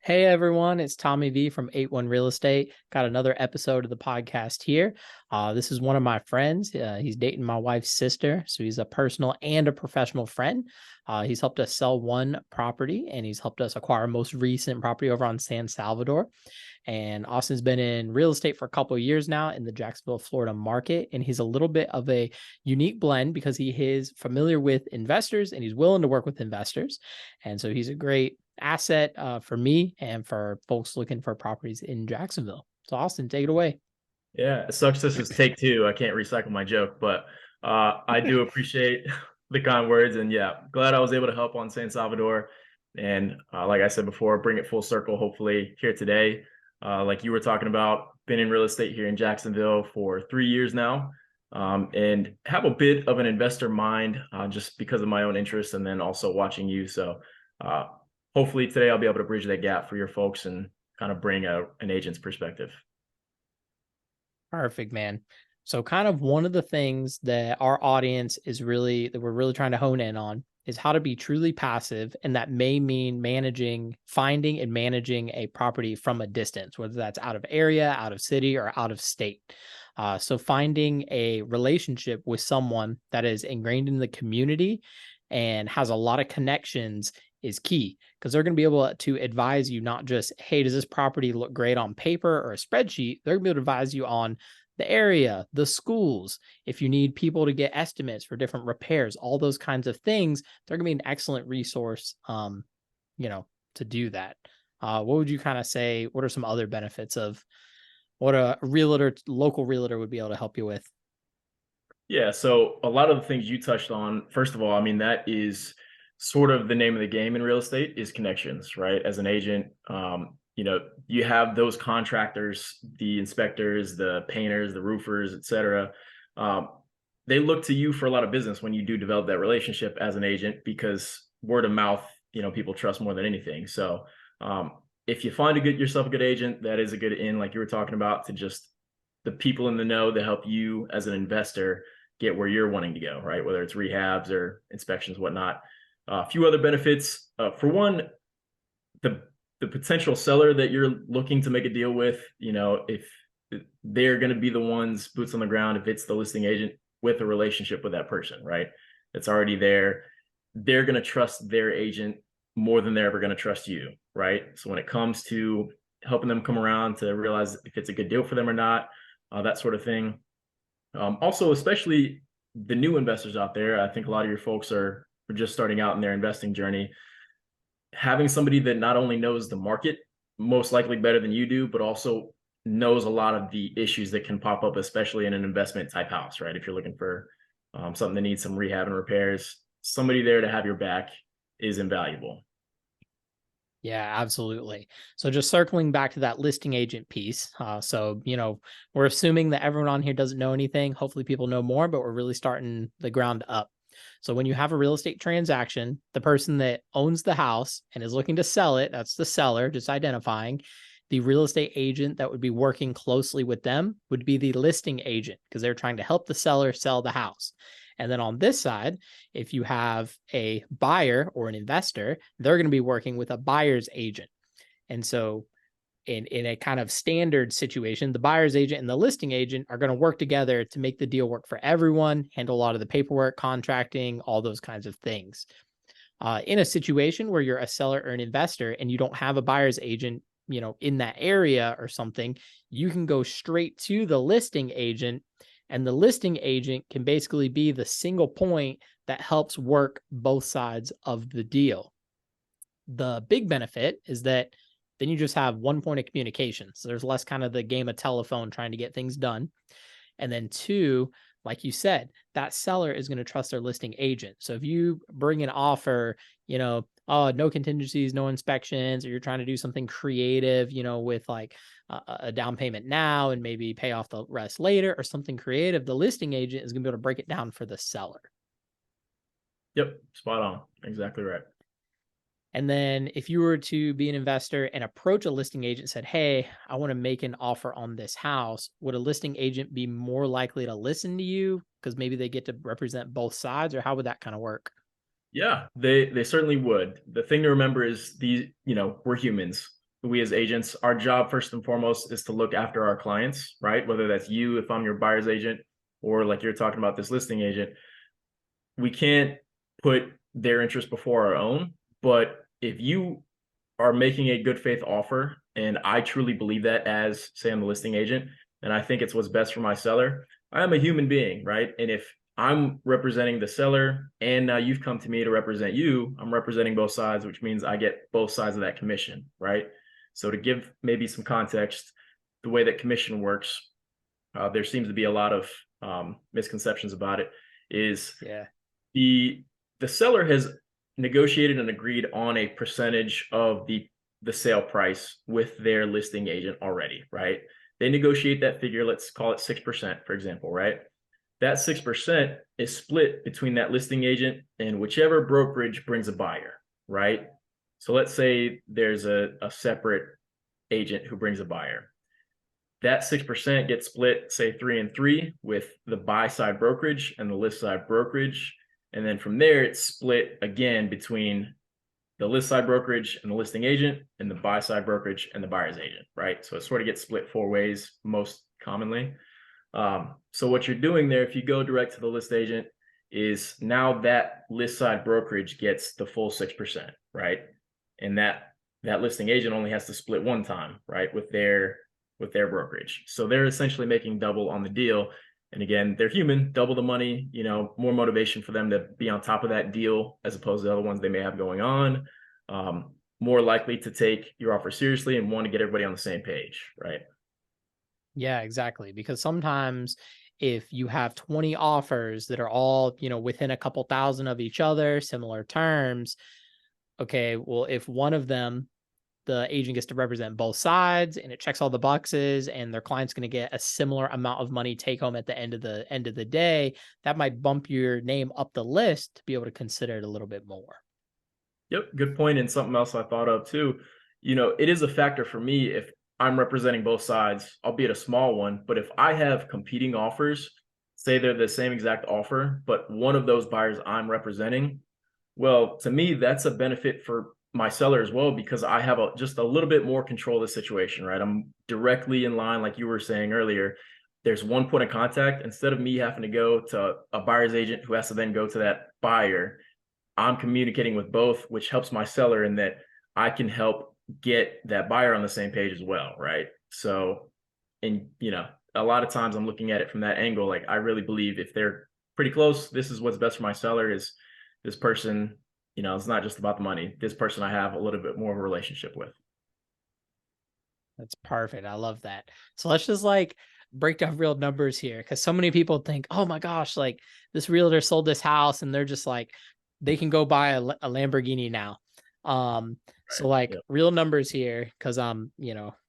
Hey everyone, it's Tommy V from 81 Real Estate. Got another episode of the podcast here. This is one of my friends. He's dating my wife's sister, so he's a personal and a professional friend. He's helped us sell one property, and he's helped us acquire our most recent property over on San Salvador. And Austin's been in real estate for a couple of years now in the Jacksonville, Florida market. And he's a little bit of a unique blend because he is familiar with investors and he's willing to work with investors. And so he's a great asset for me and for folks looking for properties in Jacksonville. So Austin, take it away. Yeah, it sucks this is take two. I can't recycle my joke, but I do appreciate the kind words. And yeah, glad I was able to help on San Salvador. And like I said before, bring it full circle, hopefully, here today. Like you were talking about, been in real estate here in Jacksonville for 3 years now, and have a bit of an investor mind just because of my own interests and then also watching you. So uh, hopefully today I'll be able to bridge that gap for your folks and kind of bring an agent's perspective. Perfect, man. So kind of one of the things that our audience is really that we're really trying to hone in on is how to be truly passive. And that may mean finding and managing a property from a distance, whether that's out of area, out of city, or out of state. So finding a relationship with someone that is ingrained in the community and has a lot of connections is key because they're going to be able to advise you not just, hey, does this property look great on paper or a spreadsheet? They're going to be able to advise you on the area, the schools, if you need people to get estimates for different repairs, all those kinds of things, they're going to be an excellent resource, to do that. What would you kind of say? What are some other benefits of what a local realtor would be able to help you with? Yeah, so a lot of the things you touched on, first of all, I mean, that is sort of the name of the game in real estate is connections, right? As an agent, you have those contractors, the inspectors, the painters, the roofers, et cetera. Um, they look to you for a lot of business when you do develop that relationship as an agent because word of mouth, people trust more than anything. So um, if you find yourself a good agent, that is a good in, like you were talking about, to just the people in the know that help you as an investor get where you're wanting to go, right? Whether it's rehabs or inspections, whatnot. A few other benefits. For one, the the potential seller that you're looking to make a deal with, if they're going to be the ones boots on the ground, if it's the listing agent with a relationship with that person, right? It's already there. They're going to trust their agent more than they're ever going to trust you, right? So when it comes to helping them come around to realize if it's a good deal for them or not, that sort of thing. Also, especially the new investors out there, I think a lot of your folks are just starting out in their investing journey. Having somebody that not only knows the market most likely better than you do, but also knows a lot of the issues that can pop up, especially in an investment type house, right? If you're looking for something that needs some rehab and repairs, somebody there to have your back is invaluable. Yeah, absolutely. So just circling back to that listing agent piece. We're assuming that everyone on here doesn't know anything. Hopefully people know more, but we're really starting the ground up. So when you have a real estate transaction, the person that owns the house and is looking to sell it, that's the seller, just identifying. The real estate agent that would be working closely with them would be the listing agent because they're trying to help the seller sell the house. And then on this side, if you have a buyer or an investor, they're going to be working with a buyer's agent. And so in a kind of standard situation, the buyer's agent and the listing agent are going to work together to make the deal work for everyone, handle a lot of the paperwork, contracting, all those kinds of things. In a situation where you're a seller or an investor and you don't have a buyer's agent, in that area or something, you can go straight to the listing agent, and the listing agent can basically be the single point that helps work both sides of the deal. The big benefit is that then you just have one point of communication. So there's less kind of the game of telephone trying to get things done. And then two, like you said, that seller is going to trust their listing agent. So if you bring an offer, oh, no contingencies, no inspections, or you're trying to do something creative, with like a down payment now and maybe pay off the rest later or something creative, the listing agent is going to be able to break it down for the seller. Yep, spot on. Exactly right. And then if you were to be an investor and approach a listing agent and said, hey, I want to make an offer on this house, would a listing agent be more likely to listen to you because maybe they get to represent both sides, or how would that kind of work? Yeah, they certainly would. The thing to remember is we're humans. we as agents, our job first and foremost is to look after our clients, right? Whether that's you, if I'm your buyer's agent, or like you're talking about this listing agent, we can't put their interest before our own. But if you are making a good faith offer, and I truly believe that as, say, I'm the listing agent, and I think it's what's best for my seller, I am a human being, right? And if I'm representing the seller and now you've come to me to represent you, I'm representing both sides, which means I get both sides of that commission, right? So to give maybe some context, the way that commission works, there seems to be a lot of misconceptions about it, is Yeah. the seller has negotiated and agreed on a percentage of the sale price with their listing agent already, right? They negotiate that figure, let's call it 6%, for example, right? That 6% is split between that listing agent and whichever brokerage brings a buyer, right? So let's say there's a separate agent who brings a buyer. That 6% gets split, say 3 and 3, with the buy side brokerage and the list side brokerage. And then from there, it's split again between the list side brokerage and the listing agent, and the buy side brokerage and the buyer's agent, right? So it sort of gets split 4 ways most commonly. So what you're doing there, if you go direct to the list agent, is now that list side brokerage gets the full 6%, right? And that listing agent only has to split one time, right, with their brokerage. So they're essentially making double on the deal. And again, they're human, double the money, more motivation for them to be on top of that deal as opposed to other ones they may have going on. More likely to take your offer seriously and want to get everybody on the same page, right? Yeah, exactly. Because sometimes if you have 20 offers that are all, within a couple thousand of each other, similar terms, okay, well, if one of them, the agent gets to represent both sides and it checks all the boxes and their client's going to get a similar amount of money take home at the end of the day, that might bump your name up the list to be able to consider it a little bit more. Yep, good point. And something else I thought of too, it is a factor for me if I'm representing both sides, albeit a small one. But if I have competing offers, say they're the same exact offer, but one of those buyers I'm representing, well, to me, that's a benefit for my seller as well, because I have just a little bit more control of the situation, right? I'm directly in line, like you were saying earlier. There's one point of contact. Instead of me having to go to a buyer's agent who has to then go to that buyer, I'm communicating with both, which helps my seller in that I can help get that buyer on the same page as well, right? So, and a lot of times I'm looking at it from that angle. Like, I really believe if they're pretty close, this is what's best for my seller. Is this person, it's not just about the money. This person I have a little bit more of a relationship with. That's perfect. I love that. So let's just break down real numbers here, because so many people think, oh my gosh, like this realtor sold this house and they're just like, they can go buy a Lamborghini now. So Yeah. real numbers here, because I'm,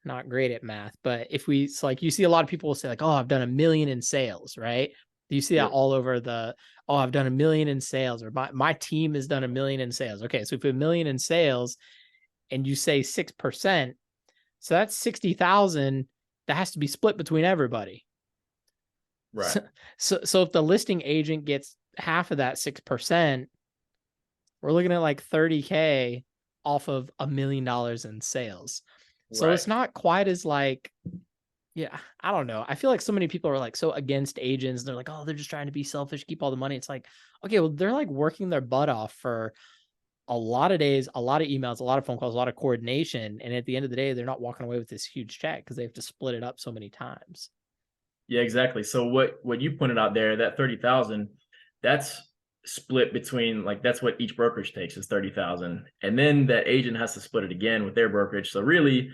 not great at math, but if we, so you see a lot of people will say like, oh, I've done 1 million in sales, right? You see that Yep. all over oh, I've done 1 million in sales, or my team has done 1 million in sales. Okay. So if you have 1 million in sales and you say 6%, so that's 60,000 that has to be split between everybody. Right. So if the listing agent gets half of that 6%, we're looking at 30K off of $1 million in sales. So Right. it's not quite as yeah, I don't know. I feel like so many people are so against agents. They're like, oh, they're just trying to be selfish, keep all the money. It's like, okay, well, they're working their butt off for a lot of days, a lot of emails, a lot of phone calls, a lot of coordination. And at the end of the day, they're not walking away with this huge check because they have to split it up so many times. Yeah, exactly. So what you pointed out there, that 30,000, that's split between, like, that's what each brokerage takes, is 30,000. And then that agent has to split it again with their brokerage. So really,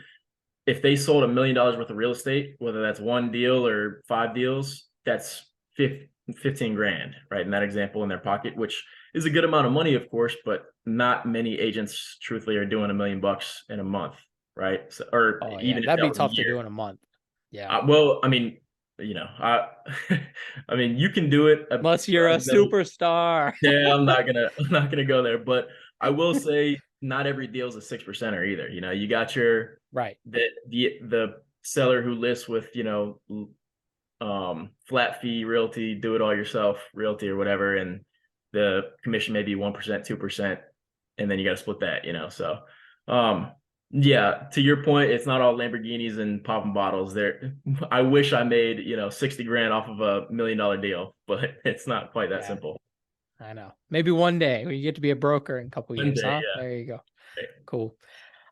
if they sold $1 million worth of real estate, whether that's one deal or 5 deals, that's 15 grand, right? In that example, in their pocket, which is a good amount of money, of course, but not many agents truthfully are doing $1 million in a month, right? So, or Oh yeah, even if that'd that be was a tough to year. do in a month. Yeah. Well, I mean, I, I mean, you can do it. Unless you're a superstar. Yeah, I'm not gonna go there. But I will say, not every deal is a 6%er either. You got your Right. the seller who lists with flat fee realty, do it all yourself realty or whatever, and the commission may be 1%, 2%, and then you got to split that. So, um, Yeah, to your point, it's not all Lamborghinis and popping bottles. There, I wish I made, 60 grand off of a $1 million deal, but it's not quite that Yeah, simple. I know. Maybe one day when you get to be a broker in a couple One years, day, huh? yeah. There you go. Right. Cool.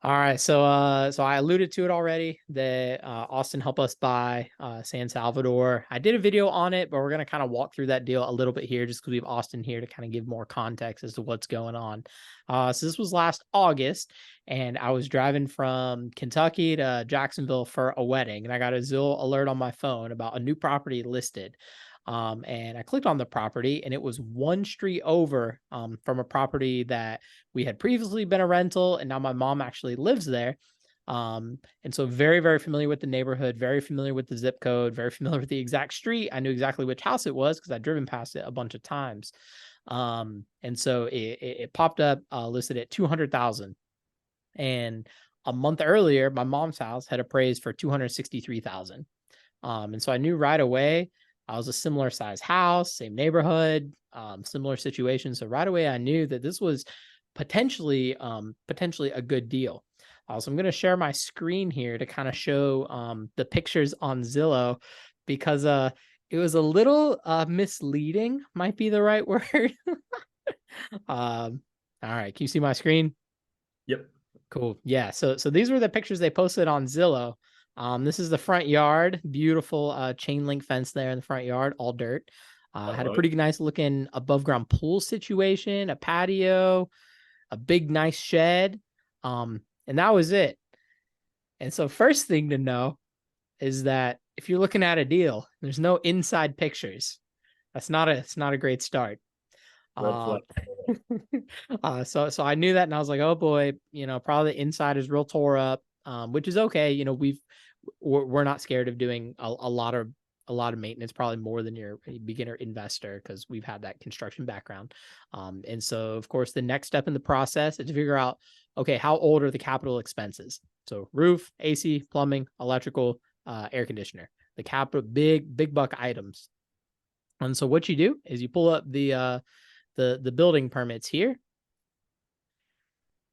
All right, so I alluded to it already that Austin helped us buy San Salvador. I did a video on it, but we're gonna kind of walk through that deal a little bit here, just because we have Austin here to kind of give more context as to what's going on. So this was last August, and I was driving from Kentucky to Jacksonville for a wedding, and I got a Zillow alert on my phone about a new property listed. And I clicked on the property, and it was one street over from a property that we had previously been a rental, and now my mom actually lives there. And so very, very familiar with the neighborhood, very familiar with the zip code, very familiar with the exact street. I knew exactly which house it was because I'd driven past it a bunch of times. And so it popped up listed at 200,000. And a month earlier, my mom's house had appraised for 263,000. And so I knew right away I was a similar size house, same neighborhood, similar situation. So right away I knew that this was potentially a good deal. So I'm going to share my screen here to kind of show the pictures on Zillow because it was a little misleading, might be the right word. All right, can you see my screen? Yep. Cool. Yeah. So these were the pictures they posted on Zillow. This is the front yard. Beautiful chain link fence there in the front yard, all dirt. I Had a love it. pretty nice looking above ground pool situation, a patio, a big nice shed. And that was it. And so first thing to know is that if you're looking at a deal, there's no inside pictures. It's not a great start. Red Uh, flag. so I knew that, and I was like, oh boy, probably the inside is real tore up, which is okay. We're not scared of doing a lot of maintenance, probably more than your beginner investor, because we've had that construction background. And so of course the next step in the process is to figure out, okay, how old are the capital expenses? So roof, AC, plumbing, electrical, air conditioner, the capital big buck items. And so what you do is you pull up the building permits here,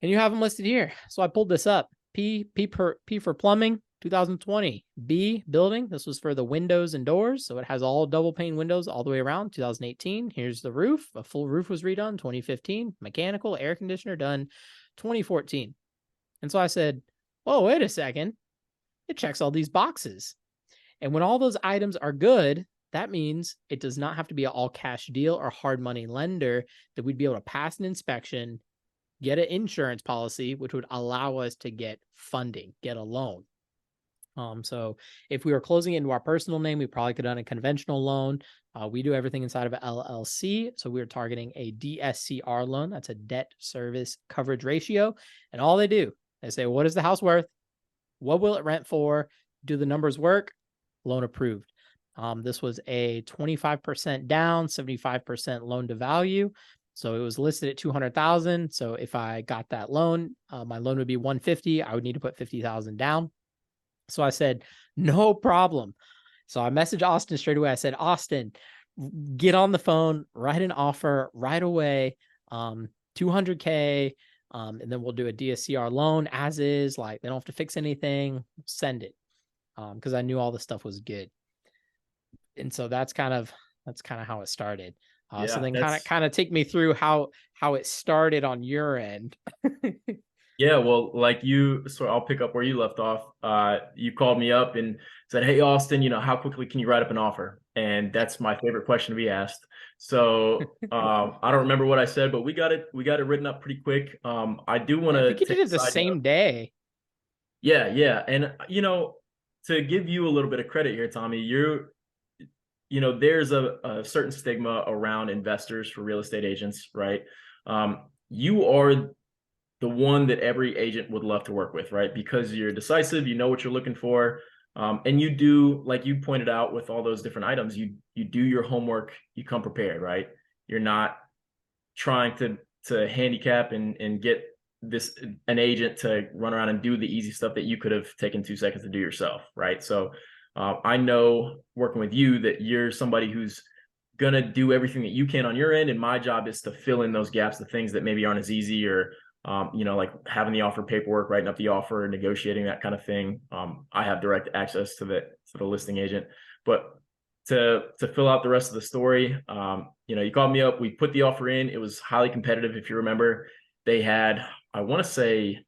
and you have them listed here. So I pulled this up. P for plumbing, 2020. B building. This was for the windows and doors, so it has all double pane windows all the way around. 2018. Here's the roof. A full roof was redone. 2015. Mechanical air conditioner done. 2014. And so I said, "Oh, wait a second. It checks all these boxes." And when all those items are good, that means it does not have to be an all cash deal or hard money lender, that we'd be able to pass an inspection, get an insurance policy, which would allow us to get funding, get a loan. So if we were closing it into our personal name, we probably could have done a conventional loan. We do everything inside of an LLC. So we were targeting a DSCR loan. That's a debt service coverage ratio. And all they say, what is the house worth? What will it rent for? Do the numbers work? Loan approved. This was a 25% down, 75% loan to value. So it was listed at 200,000. So if I got that loan, my loan would be 150. I would need to put 50,000 down. So I said, no problem. So I messaged Austin straight away. I said, Austin, get on the phone, write an offer right away, 200K, and then we'll do a DSCR loan as is. Like, they don't have to fix anything. Send it, because I knew all the stuff was good. And so that's kind of how it started. So Yeah, then that's kind of take me through how it started on your end. yeah, well, like so I'll pick up where you left off. You called me up and said, "Hey, Austin, how quickly can you write up an offer?" And that's my favorite question to be asked. So I don't remember what I said, but we got it written up pretty quick. I do want I to think you take did a it the side note. same day. Yeah, yeah, and to give you a little bit of credit here, Tommy, there's a certain stigma around investors for real estate agents, right? You are the one that every agent would love to work with, right? Because you're decisive, you know what you're looking for, and you do, like you pointed out with all those different items, you do your homework, you come prepared, right? You're not trying to handicap and get an agent to run around and do the easy stuff that you could have taken 2 seconds to do yourself, right? So I know working with you that you're somebody who's gonna do everything that you can on your end, and my job is to fill in those gaps, the things that maybe aren't as easy or like having the offer paperwork, writing up the offer, negotiating, that kind of thing. I have direct access to the listing agent. But to fill out the rest of the story, you called me up, we put the offer in. It was highly competitive. If you remember, they had, I want to say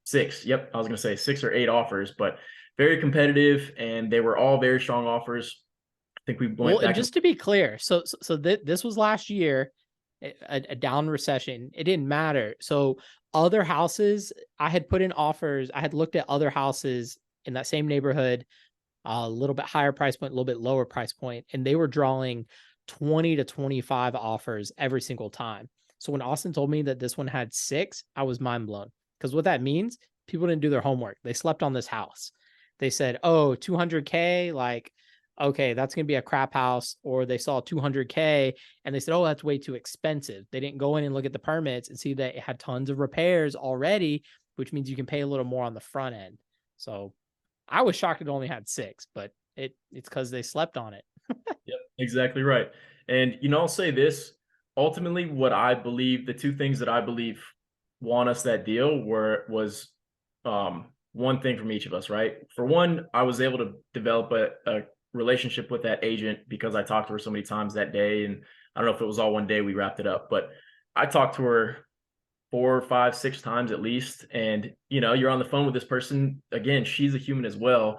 six. Yep. I was going to say 6 or 8 offers, but very competitive, and they were all very strong offers. I think we went Well, and back. just to be clear, so this was last year, a down recession. It didn't matter. So other houses, I had put in offers. I had looked at other houses in that same neighborhood, a little bit higher price point, a little bit lower price point, and they were drawing 20 to 25 offers every single time. So when Austin told me that this one had 6, I was mind blown, because what that means, people didn't do their homework. They slept on this house. They said, oh, 200K, like, okay, that's going to be a crap house. Or they saw 200K and they said, oh, that's way too expensive. They didn't go in and look at the permits and see that it had tons of repairs already, which means you can pay a little more on the front end. So I was shocked it only had 6, but it's because they slept on it. Yep, exactly right. And I'll say this, ultimately what I believe, the two things that I believe won us that deal was one thing from each of us, right? For one, I was able to develop a relationship with that agent because I talked to her so many times that day. And I don't know if it was all one day we wrapped it up, but I talked to her 4, 5, 6 times at least. And you're on the phone with this person. Again, she's a human as well.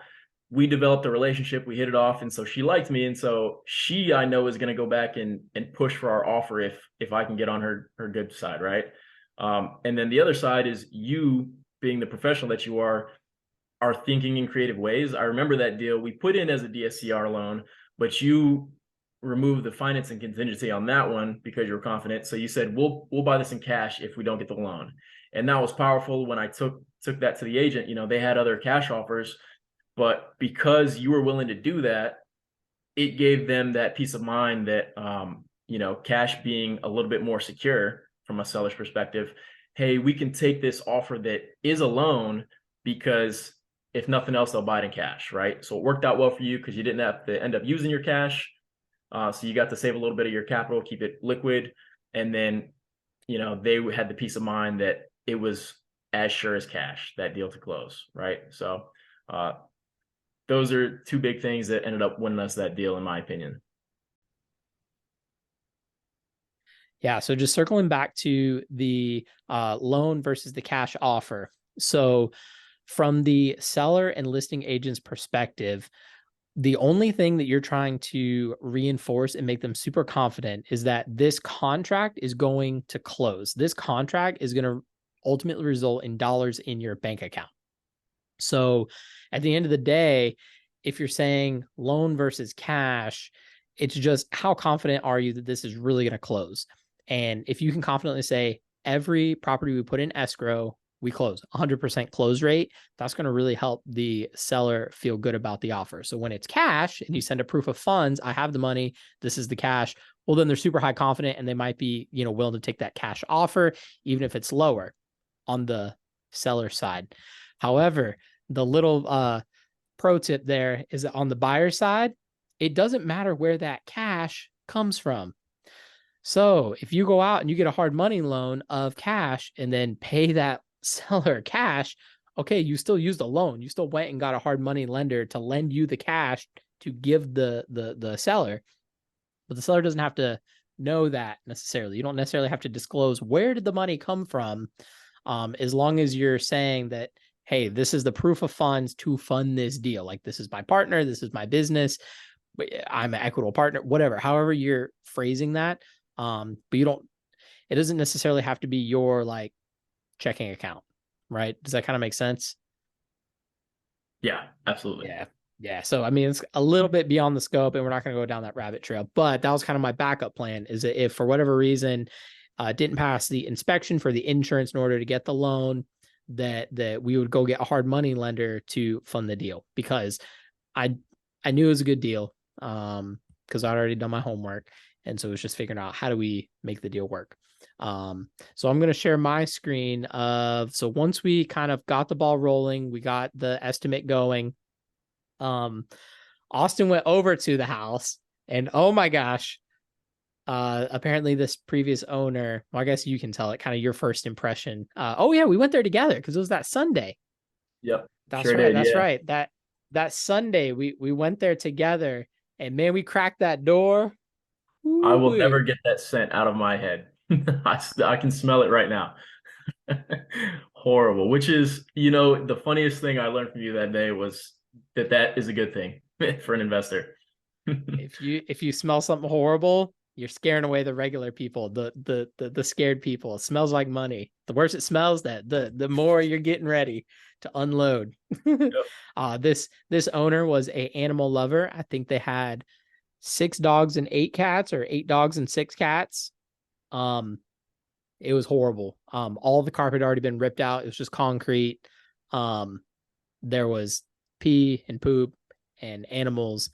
We developed a relationship, we hit it off, and so she liked me, and so she, I know, is going to go back and push for our offer if I can get on her good side, right? And then the other side is you, being the professional that you are thinking in creative ways. I remember that deal we put in as a DSCR loan, but you removed the financing contingency on that one because you were confident. So you said, we'll buy this in cash if we don't get the loan. And that was powerful. When I took that to the agent, they had other cash offers, but because you were willing to do that, it gave them that peace of mind that, cash being a little bit more secure from a seller's perspective. Hey, we can take this offer that is a loan because if nothing else, they'll buy it in cash, right? So it worked out well for you because you didn't have to end up using your cash. So you got to save a little bit of your capital, keep it liquid. And then, they had the peace of mind that it was as sure as cash, that deal to close, right? So those are two big things that ended up winning us that deal, in my opinion. Yeah. So just circling back to the loan versus the cash offer. So from the seller and listing agent's perspective, the only thing that you're trying to reinforce and make them super confident is that this contract is going to close. This contract is going to ultimately result in dollars in your bank account. So at the end of the day, if you're saying loan versus cash, it's just how confident are you that this is really going to close? And if you can confidently say every property we put in escrow, we close 100% close rate, that's going to really help the seller feel good about the offer. So when it's cash and you send a proof of funds, I have the money, this is the cash, well, then they're super high confident and they might be, willing to take that cash offer, even if it's lower on the seller side. However, the little pro tip there is that on the buyer side, it doesn't matter where that cash comes from. So if you go out and you get a hard money loan of cash and then pay that seller cash, okay, you still used a loan. You still went and got a hard money lender to lend you the cash to give the seller, but the seller doesn't have to know that necessarily. You don't necessarily have to disclose where did the money come from, as long as you're saying that, hey, this is the proof of funds to fund this deal. Like, this is my partner, this is my business, I'm an equitable partner, whatever, however you're phrasing that. But it doesn't necessarily have to be your like checking account, right? Does that kind of make sense? Yeah, absolutely. Yeah. So, I mean, it's a little bit beyond the scope and we're not going to go down that rabbit trail, but that was kind of my backup plan, is that if for whatever reason, didn't pass the inspection for the insurance in order to get the loan, that we would go get a hard money lender to fund the deal, because I knew it was a good deal, because I'd already done my homework. And so it was just figuring out, how do we make the deal work? So I'm going to share my screen so once we kind of got the ball rolling, we got the estimate going. Austin went over to the house and, oh my gosh, Apparently this previous owner, well, I guess you can tell it, kind of your first impression. Oh yeah, we went there together because it was that Sunday. Yep, That's sure right. did. That's Yeah, right. That Sunday we went there together, and man, we cracked that door. I will Ooh, never get that scent out of my head. I can smell it right now. Horrible. Which is, the funniest thing I learned from you that day was that that is a good thing for an investor. if you smell something horrible, you're scaring away the regular people, the scared people. It smells like money. The worse it smells, that the more you're getting ready to unload. Yep. This owner was a animal lover. I think they had 6 dogs and 8 cats, or 8 dogs and 6 cats. Um, it was horrible. All the carpet had already been ripped out. It was just concrete. Um, there was pee and poop and animals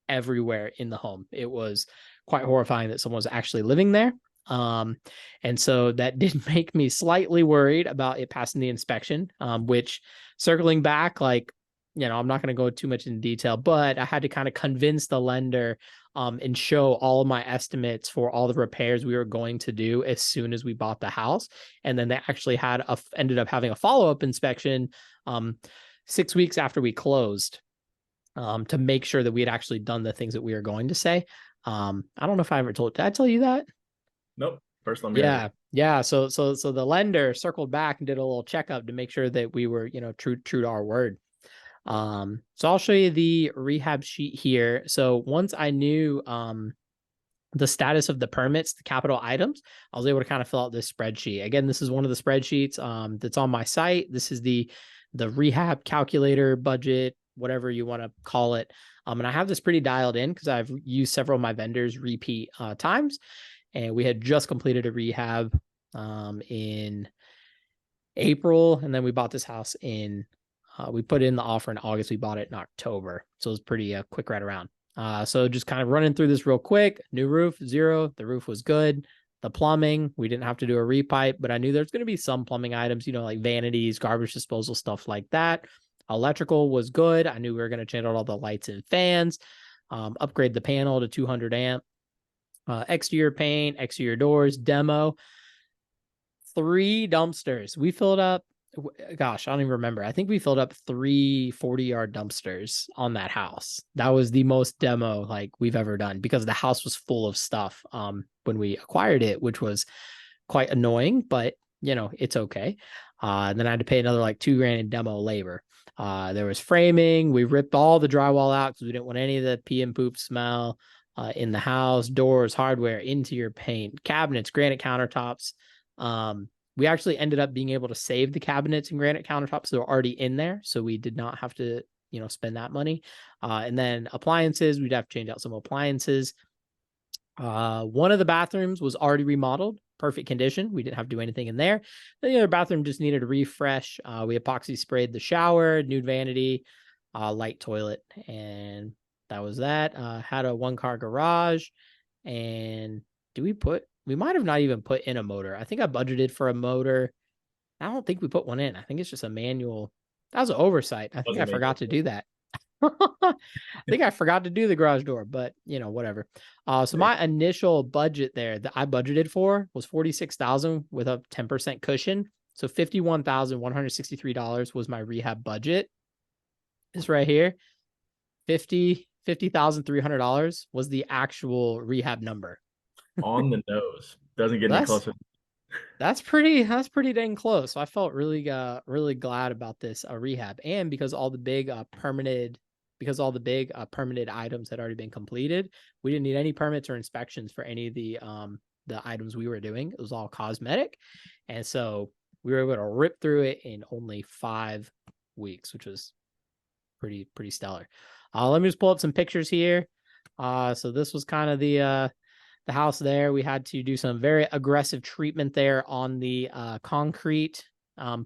everywhere in the home. It was quite horrifying that someone was actually living there. Um, and so that did make me slightly worried about it passing the inspection, which, circling back, like, I'm not going to go too much in detail, but I had to kind of convince the lender and show all of my estimates for all the repairs we were going to do as soon as we bought the house. And then they actually ended up having a follow-up inspection 6 weeks after we closed, to make sure that we had actually done the things that we were going to say. I don't know if I ever did I tell you that? Nope. First time hearing Yeah. it. Yeah. So the lender circled back and did a little checkup to make sure that we were, true to our word. So I'll show you the rehab sheet here. So once I knew the status of the permits, the capital items, I was able to kind of fill out this spreadsheet. Again, this is one of the spreadsheets that's on my site. This is the rehab calculator budget, whatever you want to call it. And I have this pretty dialed in because I've used several of my vendors repeat times. And we had just completed a rehab in April, and then we bought this house we put in the offer in August. We bought it in October. So it was pretty quick right around. So just kind of running through this real quick. New roof, 0. The roof was good. The plumbing, we didn't have to do a repipe, but I knew there's going to be some plumbing items, like vanities, garbage disposal, stuff like that. Electrical was good. I knew we were going to change out all the lights and fans, upgrade the panel to 200 amp, exterior paint, exterior doors, demo, 3 dumpsters. We filled up, gosh, I don't even remember. I think we filled up 3 40-yard dumpsters on that house. That was the most demo like we've ever done, because the house was full of stuff when we acquired it, which was quite annoying, but it's okay. And then I had to pay another like $2,000 in demo labor. There was framing. We ripped all the drywall out because we didn't want any of the pee and poop smell in the house. Doors, hardware, interior paint, cabinets, granite countertops. We actually ended up being able to save the cabinets and granite countertops that were already in there, so we did not have to, spend that money. And then appliances, we'd have to change out some appliances. One of the bathrooms was already remodeled, perfect condition. We didn't have to do anything in there. The other bathroom just needed a refresh. We epoxy sprayed the shower, nude vanity, light toilet, and that was that. Had a 1-car garage, and we might have not even put in a motor. I think I budgeted for a motor. I don't think we put one in. I think it's just a manual. That was an oversight. I think I Wasn't me. forgot to do that. I think I forgot to do the garage door, but whatever. So my initial budget there that I budgeted for was 46,000 with a 10% cushion. So $51,163 was my rehab budget. This right here, $50,300 was the actual rehab number. On the nose. Doesn't get any That's closer. that's pretty dang close. So I felt really glad about this rehab, and because all the big permitted items had already been completed, we didn't need any permits or inspections for any of the items we were doing. It was all cosmetic, and so we were able to rip through it in only 5 weeks, which was pretty stellar. Let me just pull up some pictures here. So this was kind of the house there. We had to do some very aggressive treatment there on the concrete,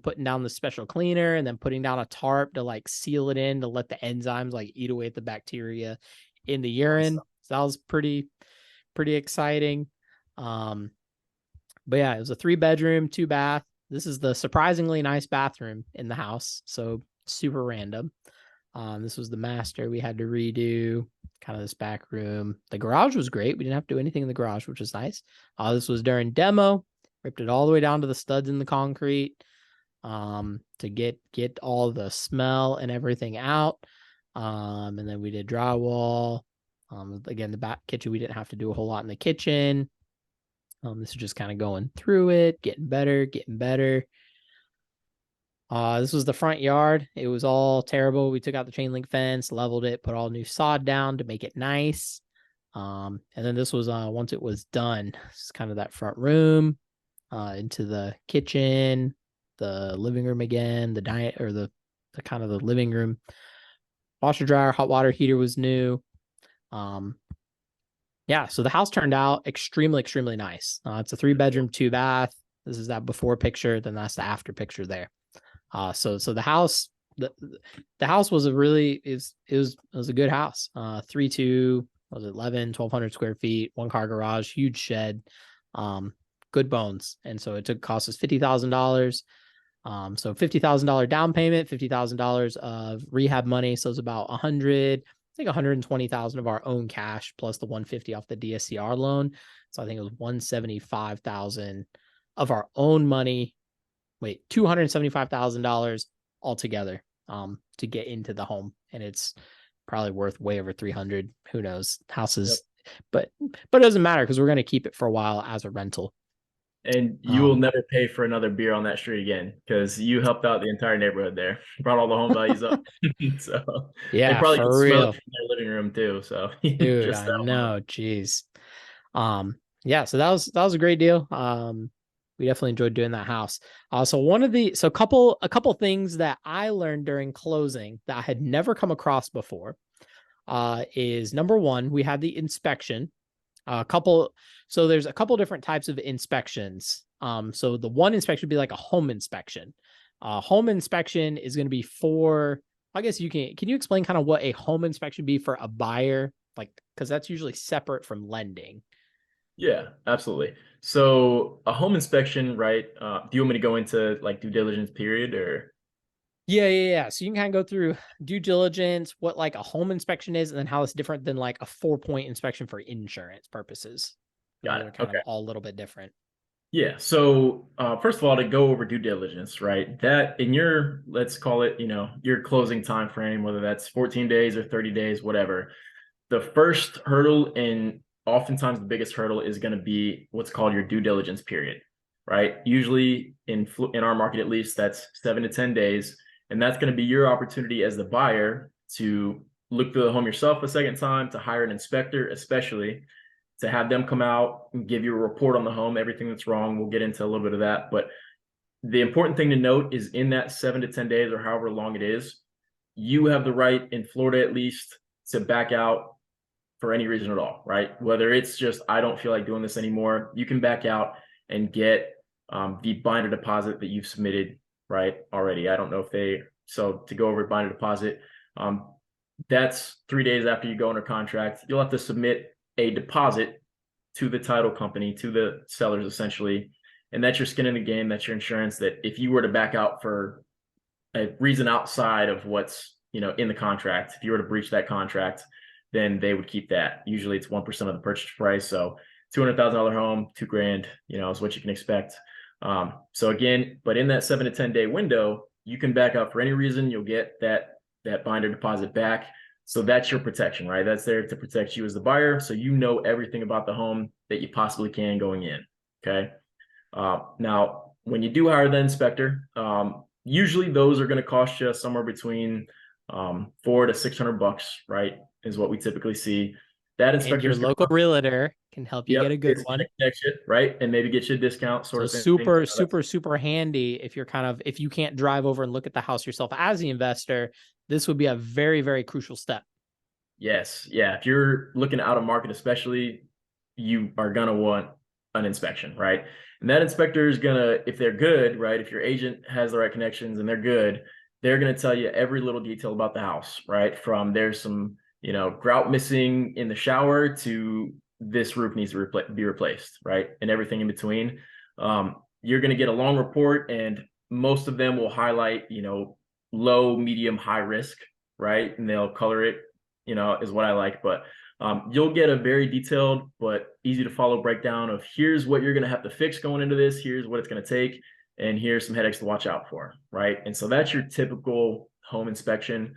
putting down the special cleaner and then putting down a tarp to like seal it in to let the enzymes like eat away at the bacteria in the urine. So that was pretty exciting. But yeah, it was a 3-bedroom, 2-bath. This is the surprisingly nice bathroom in the house. So super random. This was the master we had to redo, kind of this back room. The garage was great. We didn't have to do anything in the garage, which was nice. This was during demo, ripped it all the way down to the studs in the concrete to get all the smell and everything out. And then we did drywall. Again, the back kitchen, we didn't have to do a whole lot in the kitchen. This is just kind of going through it, getting better, getting better. This was the front yard. It was all terrible. We took out the chain link fence, leveled it, put all new sod down to make it nice. And then this was once it was done, it's kind of that front room, into the kitchen, the living room again, the diet or the kind of the living room. Washer dryer, hot water heater was new. Yeah, so the house turned out extremely, extremely nice. It's a 3-bedroom, 2-bath. This is that before picture, then that's the after picture there. So the house, the house was a really it was a good house. 3-2 was it 1,200 square feet, 1-car garage, huge shed, good bones. And so it cost us $50,000. So $50,000 down payment, $50,000 of rehab money. So it's about 120,000 of our own cash plus the 150 off the DSCR loan. So I think it was 175,000 of our own money. Wait, $275,000 altogether to get into the home, and it's probably worth way over 300. Who knows? Houses, but it doesn't matter because we're going to keep it for a while as a rental. And you will never pay for another beer on that street again because you helped out the entire neighborhood there, brought all the home values up. So they Yeah, probably could for smell it real, from their living room too. So dude. just I that alone. know. Jeez. Yeah. So that was a great deal. We definitely enjoyed doing that house. So a couple things that I learned during closing that I had never come across before is number one, we had the inspection. So there's a couple different types of inspections. So the one inspection would be like a home inspection. Home inspection is going to be for, I guess can you explain kind of what a home inspection be for a buyer? Like, because that's usually separate from lending. Yeah, absolutely. So a home inspection, right? Do you want me to go into like due diligence period or? Yeah. So you can kind of go through due diligence, what like a home inspection is, and then how it's different than like a 4-point inspection for insurance purposes. Got Those it. are kind of Okay. all a little bit different. Yeah. So first of all, to go over due diligence, right? That in your, let's call it, your closing time frame, whether that's 14 days or 30 days, whatever. The first hurdle and oftentimes the biggest hurdle is going to be what's called your due diligence period, right? Usually in our market, at least, that's 7 to 10 days, and that's going to be your opportunity as the buyer to look through the home yourself a second time, to hire an inspector, especially to have them come out and give you a report on the home, everything that's wrong. We'll get into a little bit of that, but the important thing to note is in that 7 to 10 days or however long it is, you have the right in Florida at least to back out for any reason at all, right? Whether it's just, I don't feel like doing this anymore, you can back out and get the binder deposit that you've submitted, right, already. I don't know so to go over binder deposit, that's 3 days after you go under contract. You'll have to submit a deposit to the title company, to the sellers essentially. And that's your skin in the game. That's your insurance that if you were to back out for a reason outside of what's, in the contract, if you were to breach that contract, then they would keep that. Usually it's 1% of the purchase price. So $200,000 home, $2,000, is what you can expect. So again, but in that 7 to 10 day window, you can back out for any reason. You'll get that binder deposit back. So that's your protection, right? That's there to protect you as the buyer. So you know everything about the home that you possibly can going in. Okay. Now, when you do hire the inspector, usually those are going to cost you somewhere between $400 to $600, right? Is what we typically see. That And your inspector's going local to, realtor can help you get yep, a good it's going one. to connect you, right? And maybe get you a discount sort So of thing. super handy if you're if you can't drive over and look at the house yourself as the investor, this would be a very, very crucial step. Yes. Yeah. If you're looking out of market, especially, you are going to want an inspection, right? And that inspector is going to, if they're good, right? If your agent has the right connections and they're good, they're going to tell you every little detail about the house, right? From there's some, grout missing in the shower to this roof needs to be replaced, right? And everything in between. You're going to get a long report, and most of them will highlight, low, medium, high risk, right? And they'll color it, is what I like. But you'll get a very detailed but easy to follow breakdown of here's what you're going to have to fix going into this, here's what it's going to take, and here's some headaches to watch out for, right? And so that's your typical home inspection.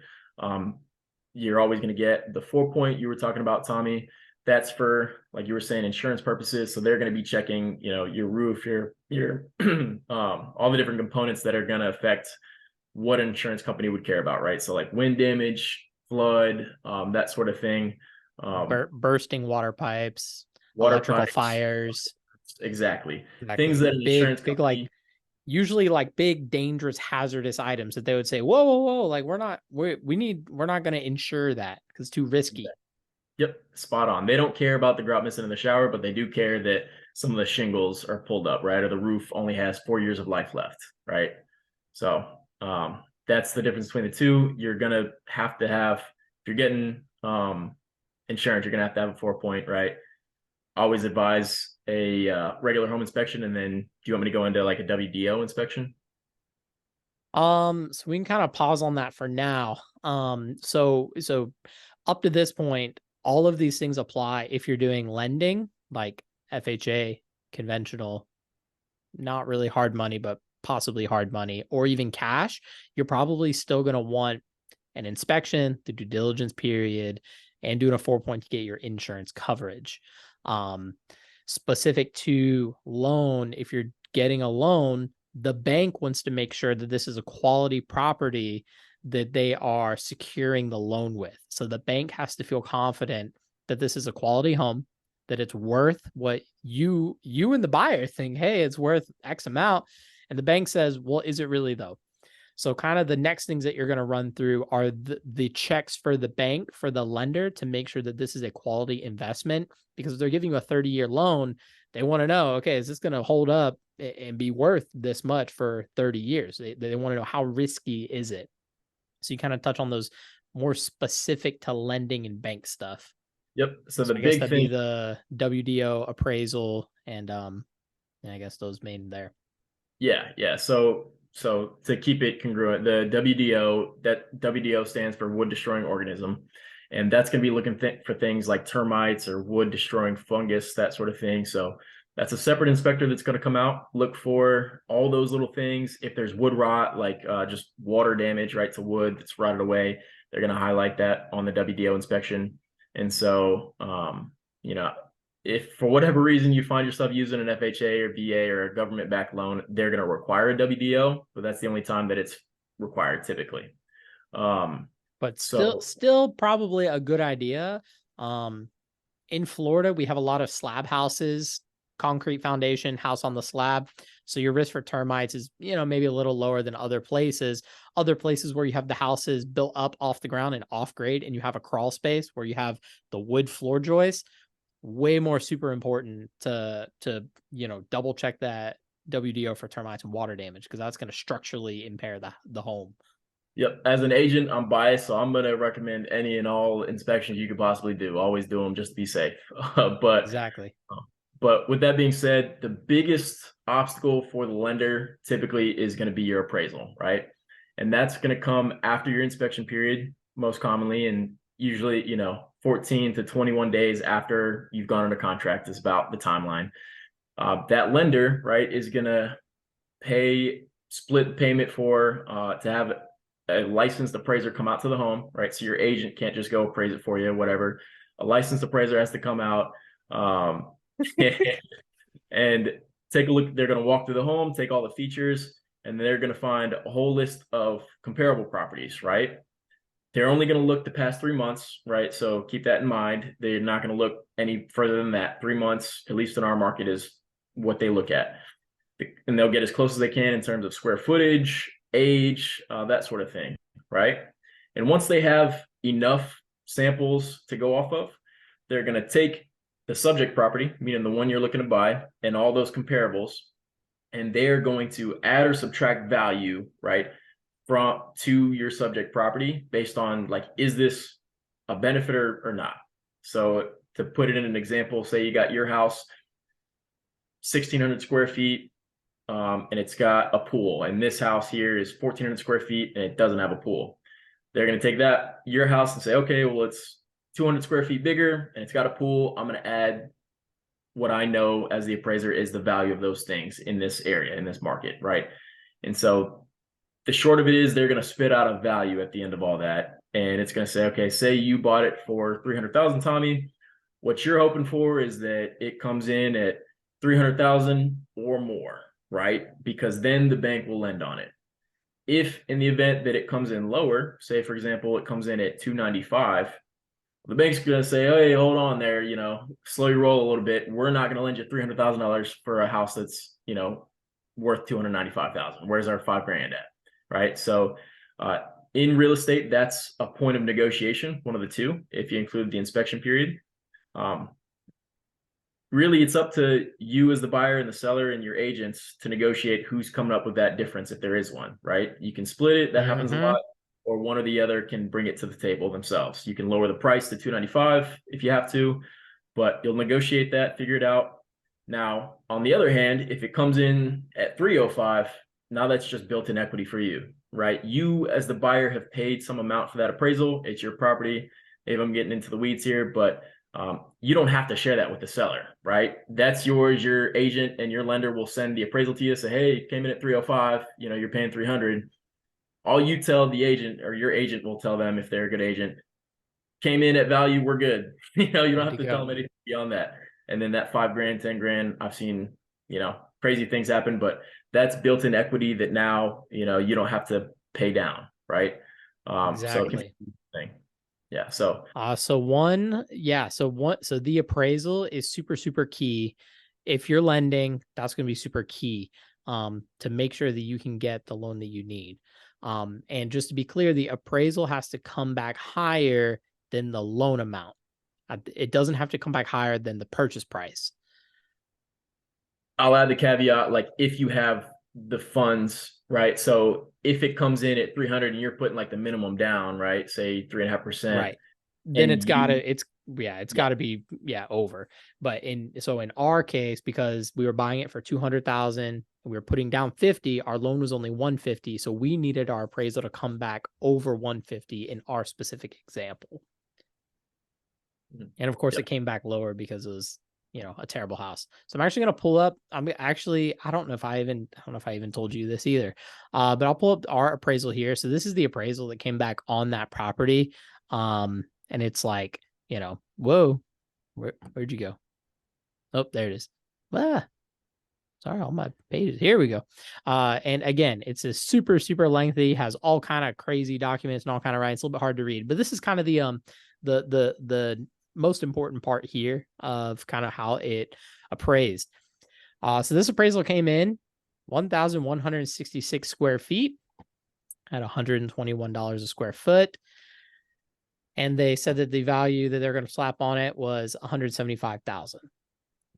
You're always going to get the 4-point you were talking about, Tommy. That's for, like you were saying, insurance purposes. So they're going to be checking, your roof, your all the different components that are going to affect what an insurance company would care about, right? So like wind damage, flood, that sort of thing. Bursting water pipes, Water electrical pipes, fires. exactly. Exactly. Things that an insurance Big, company, usually like big, dangerous, hazardous items that they would say, whoa, like we're not going to insure that because it's too risky. yep, spot on. They don't care about the grout missing in the shower, but they do care that some of the shingles are pulled up, right? Or the roof only has 4 years of life left, right? So that's the difference between the two. You're gonna have to have, if you're getting insurance, you're gonna have to have a 4-point, right? Always advise a regular home inspection, and then do you want me to go into like a WDO inspection? So we can kind of pause on that for now. So up to this point, all of these things apply if you're doing lending, like FHA, conventional, not really hard money, but possibly hard money, or even cash. You're probably still going to want an inspection, the due diligence period, and doing a 4-point to get your insurance coverage. Specific to loan, if you're getting a loan, the bank wants to make sure that this is a quality property that they are securing the loan with. So the bank has to feel confident that this is a quality home, that it's worth what you and the buyer think, hey, it's worth X amount. And the bank says, well, is it really though? So kind of the next things that you're going to run through are the checks for the bank, for the lender, to make sure that this is a quality investment. Because if they're giving you a 30-year loan, they want to know, okay, is this going to hold up and be worth this much for 30 years? They want to know, how risky is it? So you kind of touch on those more specific to lending and bank stuff. Yep. So So the I guess big that'd be thing, the WDO appraisal and I guess those main there. yeah. So to keep it congruent, the WDO, that WDO stands for wood destroying organism. And that's going to be looking for things like termites or wood destroying fungus, that sort of thing. So that's a separate inspector that's going to come out, look for all those little things. If there's wood rot, like just water damage, right, to wood that's rotted away, they're going to highlight that on the WDO inspection. And so, if for whatever reason you find yourself using an FHA or VA or a government backed loan, they're going to require a WDO, but that's the only time that it's required typically. But So still probably a good idea. In Florida, we have a lot of slab houses, concrete foundation, house on the slab. So your risk for termites is, maybe a little lower than other places. Other places where you have the houses built up off the ground and off grade, and you have a crawl space where you have the wood floor joist, way more super important to double check that WDO for termites and water damage, because that's going to structurally impair the home. yep, as an agent, I'm biased, so I'm going to recommend any and all inspections you could possibly do. Always do them just to be safe. but Exactly. But with that being said, the biggest obstacle for the lender typically is going to be your appraisal, right? And that's going to come after your inspection period, most commonly, and usually, 14 to 21 days after you've gone under contract is about the timeline. That lender, right, is going to pay split payment for to have a licensed appraiser come out to the home, right? So your agent can't just go appraise it for you, whatever. A licensed appraiser has to come out. And take a look. They're going to walk through the home, take all the features, and they're going to find a whole list of comparable properties, right? They're only going to look the past 3 months, right? So keep that in mind. They're not going to look any further than that. 3 months, at least in our market, is what they look at. And they'll get as close as they can in terms of square footage, age, that sort of thing, right? And once they have enough samples to go off of, they're going to take the subject property, meaning the one you're looking to buy, and all those comparables, and they're going to add or subtract value, right, from to your subject property based on, like, is this a benefit or not? So to put it in an example, say you got your house 1,600 square feet, and it's got a pool, and this house here is 1,400 square feet and it doesn't have a pool. They're going to take that, your house, and say, okay, well, it's 200 square feet bigger and it's got a pool. I'm going to add what I know as the appraiser is the value of those things in this area, in this market, right? And so the short of it is they're going to spit out a value at the end of all that. And it's going to say, okay, say you bought it for 300,000, Tommy. What you're hoping for is that it comes in at 300,000 or more, right? Because then the bank will lend on it. If in the event that it comes in lower, say for example, it comes in at 295, the bank's going to say, hey, hold on there, slow your roll a little bit. We're not going to lend you $300,000 for a house that's, worth 295,000. Where's our $5,000 at? Right. So, in real estate, that's a point of negotiation, one of the two, if you include the inspection period. Um, Really, it's up to you as the buyer and the seller and your agents to negotiate who's coming up with that difference if there is one, right? You can split it. That happens a Mm-hmm. lot. Or one or the other can bring it to the table themselves. You can lower the price to 295 if you have to, but you'll negotiate that, figure it out. Now, on the other hand, if it comes in at 305, now that's just built-in equity for you, right? You as the buyer have paid some amount for that appraisal. It's your property. Maybe I'm getting into the weeds here, but you don't have to share that with the seller, right? That's yours. Your agent and your lender will send the appraisal to you. Say, hey, it came in at 305. You're paying 300. All you tell the agent, or your agent will tell them if they're a good agent, came in at value, we're good. You don't Good have to to tell go. them anything beyond that. And then that $5,000, $10,000, I've seen, crazy things happen, but that's built-in equity that now, you don't have to pay down, right? So it can be Exactly. a thing. Yeah. So So the appraisal is super, super key. If you're lending, that's going to be super key to make sure that you can get the loan that you need. And just to be clear, the appraisal has to come back higher than the loan amount. It doesn't have to come back higher than the purchase price. I'll add the caveat, like if you have the funds, right? So if it comes in at 300 and you're putting like the minimum down, right? Say 3.5%, Right. Then and you, it's yeah, gotta be over. But in our case, because we were buying it for 200,000 and we were putting down 50, our loan was only 150. So we needed our appraisal to come back over 150 in our specific example. And of course yeah, it came back lower because it was, a terrible house. So I'm actually gonna pull up. I don't know if I even told you this either. But I'll pull up our appraisal here. So this is the appraisal that came back on that property. And it's like, whoa, where'd you go? Oh, there it is. Ah, sorry, all my pages. Here we go. And again, it's a super, super lengthy, has all kind of crazy documents and all kind of rights. It's a little bit hard to read, but this is kind of the most important part here of kind of how it appraised. So this appraisal came in 1,166 square feet at $121 a square foot. And they said that the value that they're going to slap on it was 175,000.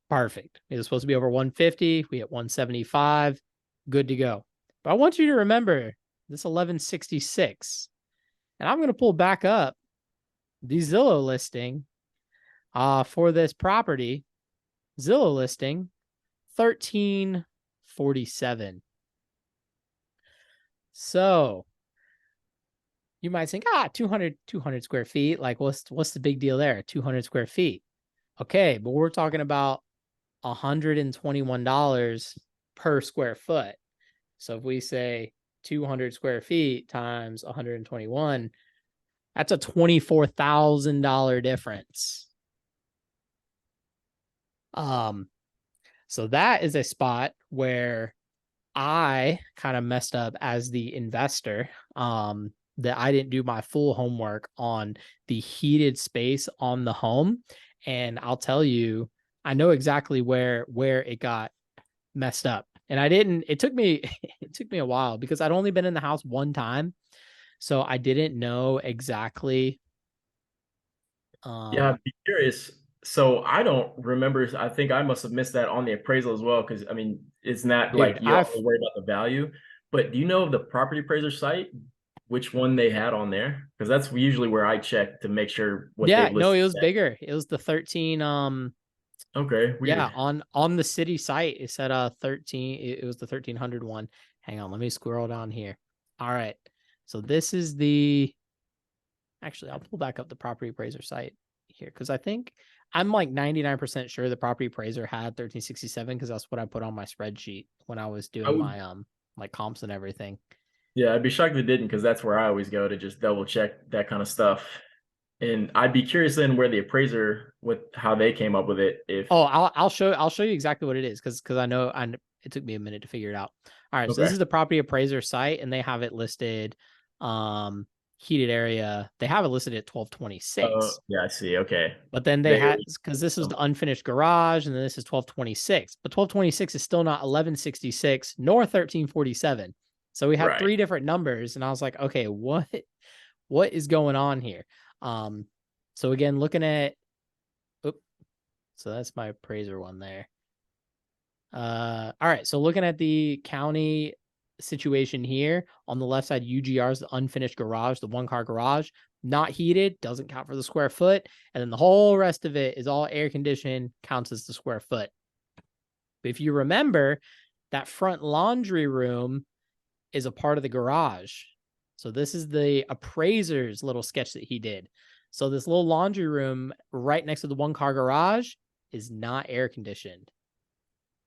Perfect. It was supposed to be over 150. We hit 175. Good to go. But I want you to remember this 1166. And I'm going to pull back up the Zillow listing for this property. Zillow listing 1347. So you might think, 200 square feet. Like, what's the big deal there? 200 square feet. Okay, but we're talking about $121 per square foot. So if we say 200 square feet times 121, that's a $24,000 difference. So that is a spot where I kind of messed up as the investor. That I didn't do my full homework on the heated space on the home. And I'll tell you, I know exactly where it got messed up. And it took me a while because I'd only been in the house one time. So I didn't know exactly. yeah. I'd be curious. So I don't remember. I think I must have missed that on the appraisal as well. Because I mean, it's not like Dude, you're only worried about the value. But do you know of the property appraiser site, which one they had on there? Because that's usually where I check to make sure what yeah, they've no, listed. it was bigger. It was the 13, Okay, yeah, weird. on the city site, it said 13. It was the 1300 one. Hang on, let me scroll down here. All right. So this is the Actually, I'll pull back up the property appraiser site here because I think I'm like 99% sure the property appraiser had 1367 because that's what I put on my spreadsheet when I was I doing would, my like comps and everything. yeah, I'd be shocked if it didn't because that's where I always go to just double check that kind of stuff. And I'd be curious then where the appraiser, with how they came up with it. If Oh, I'll show you exactly what it is because I know it took me a minute to figure it out. All right, so this okay, is the property appraiser site and they have it listed heated area. They have it listed at 1226. yeah, I see. Okay, But then they they had because this was the unfinished garage and then this is 1226. But 1226 is still not 1166 nor 1347. So we had right. three different numbers and I was like, okay, what is going on here? So again, looking at so that's my appraiser one there. All right. So looking at the county situation here on the left side, UGR is the unfinished garage, the 1-car garage, not heated, doesn't count for the square foot. And then the whole rest of it is all air conditioned, counts as the square foot. But if you remember, that front laundry room is a part of the garage. So this is the appraiser's little sketch that he did. So this little laundry room right next to the 1-car garage is not air conditioned.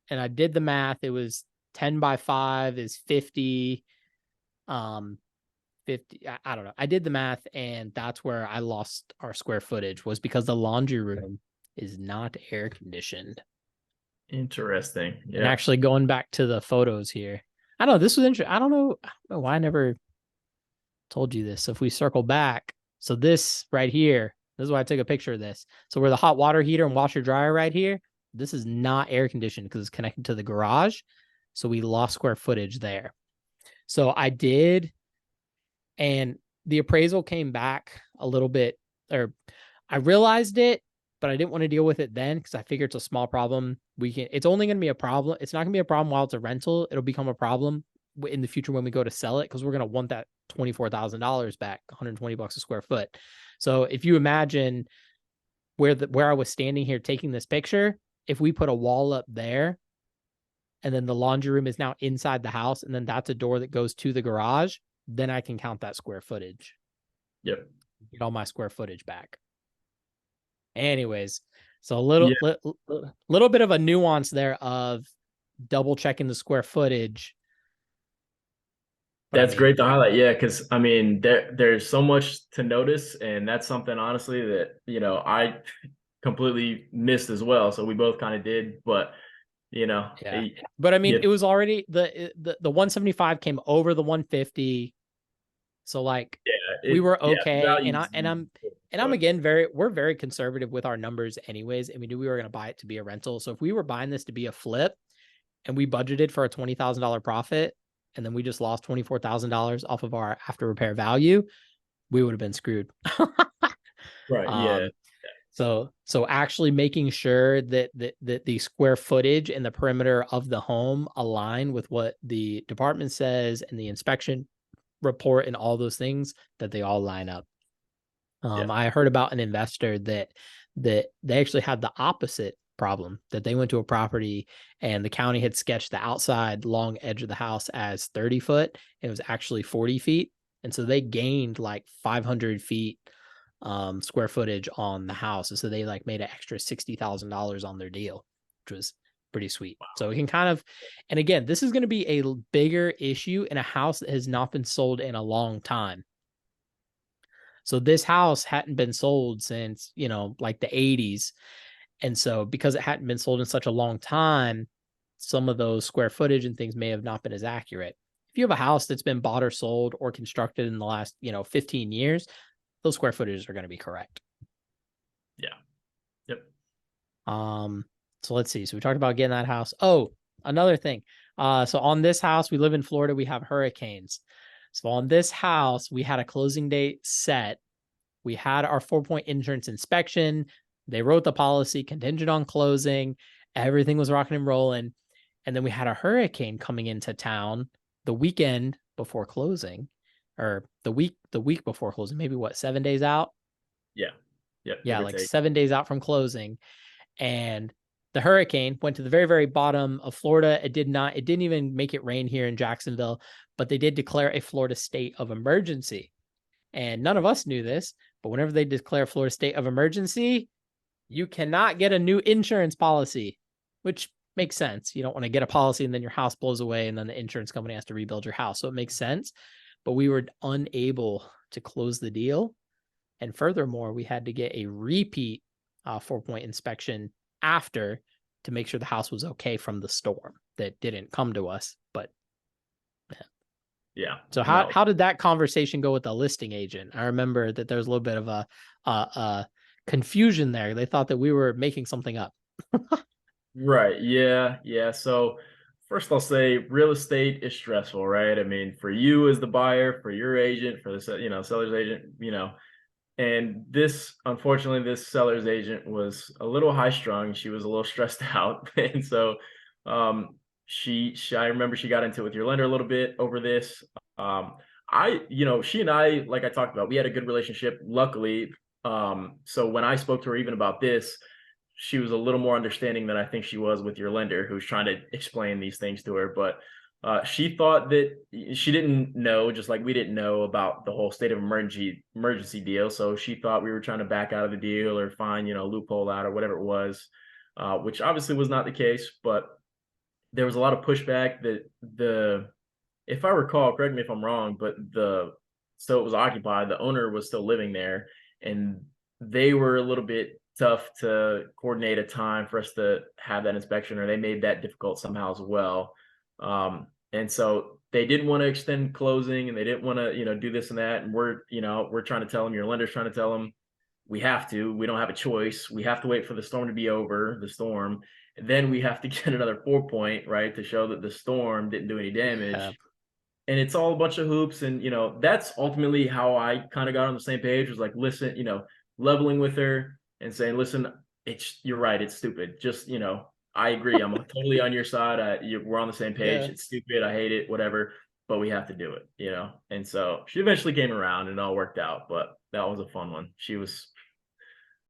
And I did the math. It was 10 by 5 is 50. 50. I don't know. I did the math, and that's where I lost our square footage was because the laundry room is not air conditioned. Interesting. And Yeah. actually going back to the photos here, I don't know. This was interesting. I don't know why I never told you this. So if we circle back, so this right here, this is why I took a picture of this. So where the hot water heater and washer dryer right here, this is not air conditioned because it's connected to the garage. So we lost square footage there. So I did, and the appraisal came back a little bit, or I realized it, but I didn't want to deal with it then because I figured it's a small problem. It's only going to be a problem. It's not going to be a problem while it's a rental. It'll become a problem in the future when we go to sell it because we're going to want that $24,000 back, 120 bucks a square foot. So if you imagine where I was standing here taking this picture, if we put a wall up there and then the laundry room is now inside the house and then that's a door that goes to the garage, then I can count that square footage. Yep. Get all my square footage back. Anyways, so a little bit of a nuance there of double checking the square footage. But That's great to highlight. Yeah, because I mean, there's so much to notice, and that's something honestly that I completely missed as well. So we both kind of did, but yeah. But I mean, yeah. it was already the 175 came over the 150. So like we were okay. I'm again we're very conservative with our numbers anyways. I mean, we were gonna buy it to be a rental. So if we were buying this to be a flip and we budgeted for a $20,000 profit and then we just lost $24,000 off of our after repair value, we would have been screwed. Right. Yeah. So actually making sure that the square footage and the perimeter of the home align with what the department says and the inspection report and all those things, that they all line up. I heard about an investor that they actually had the opposite problem, that they went to a property and the county had sketched the outside long edge of the house as 30 foot. And it was actually 40 feet. And so they gained like 500 feet square footage on the house. And so they like made an extra $60,000 on their deal, which was pretty sweet. Wow. So we can kind of, and again, this is going to be a bigger issue in a house that has not been sold in a long time. So this house hadn't been sold since, like the 80s. And so because it hadn't been sold in such a long time, some of those square footage and things may have not been as accurate. If you have a house that's been bought or sold or constructed in the last, 15 years, those square footages are going to be correct. Yeah. Yep. So let's see. So we talked about getting that house. Oh, another thing. So on this house, we live in Florida, we have hurricanes. So on this house, we had a closing date set. We had our 4-point insurance inspection. They wrote the policy contingent on closing. Everything was rocking and rolling. And then we had a hurricane coming into town the weekend before closing, or the week before closing, maybe 7 days out? Yeah. Yeah, like 7 days out from closing. And the hurricane went to the very, very bottom of Florida. It didn't even make it rain here in Jacksonville, but they did declare a Florida state of emergency. And none of us knew this, But whenever they declare Florida state of emergency, you cannot get a new insurance policy, which makes sense. You don't want to get a policy and then your house blows away and then the insurance company has to rebuild your house. So it makes sense. But we were unable to close the deal. And furthermore, we had to get a repeat 4-point inspection after to make sure the house was okay from the storm that didn't come to us. But Yeah. so No. how did that conversation go with the listing agent? I remember that there was a little bit of a confusion there. They thought that we were making something up. Right. Yeah. Yeah. So first I'll say real estate is stressful, right? I mean, for you as the buyer, for your agent, for the seller's agent, and this, unfortunately, this seller's agent was a little high strung. She was a little stressed out. And so I remember she got into it with your lender a little bit over this. She and I, like I talked about, we had a good relationship, luckily. So when I spoke to her even about this, she was a little more understanding than I think she was with your lender, who's trying to explain these things to her. But she thought that she didn't know, just like we didn't know about the whole state of emergency deal. So she thought we were trying to back out of the deal or find, loophole out or whatever it was, which obviously was not the case. But there was a lot of pushback that if I recall, correct me if I'm wrong, but so it was occupied. The owner was still living there, and they were a little bit tough to coordinate a time for us to have that inspection, or they made that difficult somehow as well. And so they didn't want to extend closing, and they didn't want to, do this and that. And we're trying to tell them, your lender's trying to tell them, we don't have a choice. We have to wait for the storm to be over, the storm. And then we have to get another 4-point, right, to show that the storm didn't do any damage. And it's all a bunch of hoops. And, that's ultimately how I kind of got on the same page, was like, listen, leveling with her and saying, listen, you're right. It's stupid. Just, I agree. I'm totally on your side. We're on the same page. Yeah. It's stupid. I hate it, whatever, but we have to do it, And so she eventually came around and it all worked out, but that was a fun one. She was